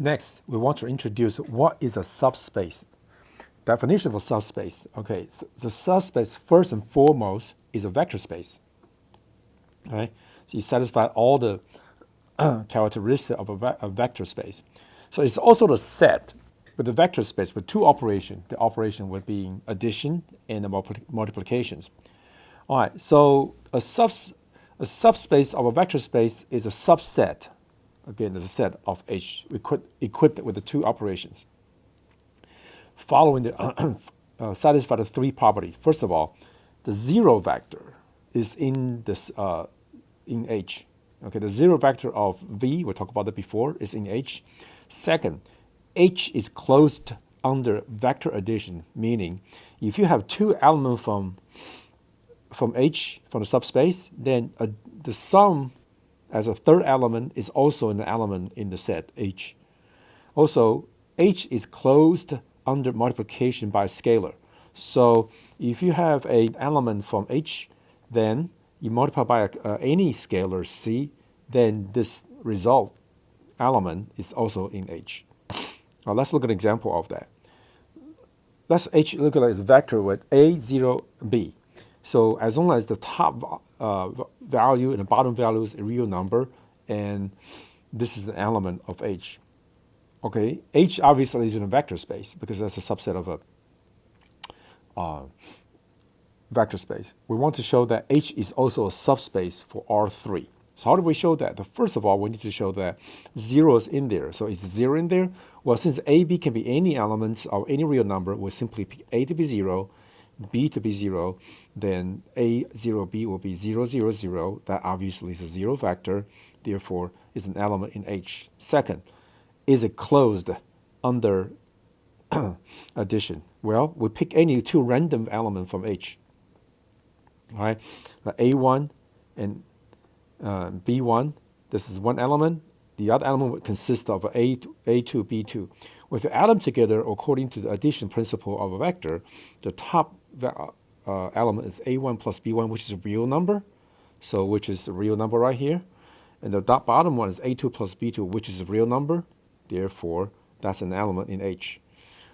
Next, we want to introduce what is a subspace. Definition of a subspace. Okay, so the subspace first and foremost is a vector space. Okay, so you satisfy all the characteristic of a vector space. So it's also the set with the vector space with two operations. The operation would be addition and multiplications. All right, so a subspace of a vector space is a subset. Again, there's a set of H equipped with the two operations. Following the satisfy the three properties. First of all, the zero vector is in this in H. Okay, the zero vector of V, we talked about that before, is in H. Second, H is closed under vector addition, meaning if you have two elements from H, from the subspace, then the sum as a third element is also an element in the set H. Also, H is closed under multiplication by a scalar. So if you have an element from H, then you multiply by any scalar C, then this result element is also in H. Now let's look at an example of that. Let's look at this vector with A, 0, B. So as long as the top value and the bottom value is a real number, and this is an element of H. Okay, H obviously is in a vector space because that's a subset of a vector space. We want to show that H is also a subspace for R3. So how do we show that? First of all, we need to show that 0 is in there. So is 0 in there? Well, since A, B can be any elements of any real number, we'll simply pick A to be 0, B to be 0, then A, 0, B will be 0, 0, 0. That obviously is a 0 vector, therefore is an element in H. Second, is it closed under addition? Well, we pick any two random elements from H. All right, the A1 and B1, this is one element. The other element would consist of A2, B2. Well, if you add them together according to the addition principle of a vector, the top element is A1 plus B1, which is a real number. So which is a real number right here. And the bottom one is A2 plus B2, which is a real number. Therefore, that's an element in H.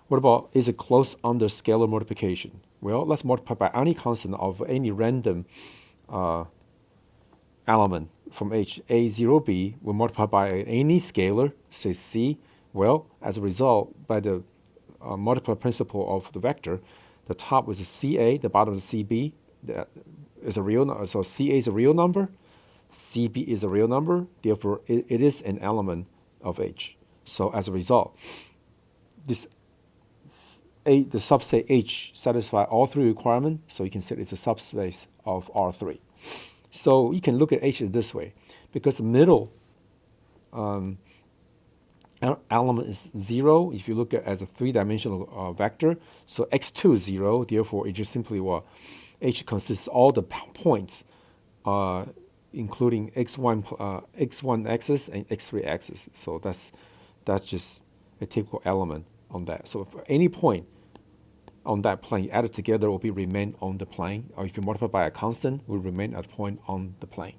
What about, is it closed under scalar multiplication? Well, let's multiply by any constant of any random element from H, A0B, we multiply by any scalar, say C. Well, as a result, by the multiply principle of the vector, the top is a CA, the bottom is a CB. That is a real number. So CA is a real number, CB is a real number. Therefore, it is an element of H. So as a result, the subset H satisfy all three requirements. So you can say it's a subspace of R3. So you can look at H this way, because the middle element is 0. If you look at it as a three-dimensional vector, so x2 is 0. Therefore, it just simply H consists all the points, including x1 axis and x3 axis. So that's just a typical element on that. So for any point on that plane, added together will be remain on the plane, or if you multiply by a constant, will remain at a point on the plane.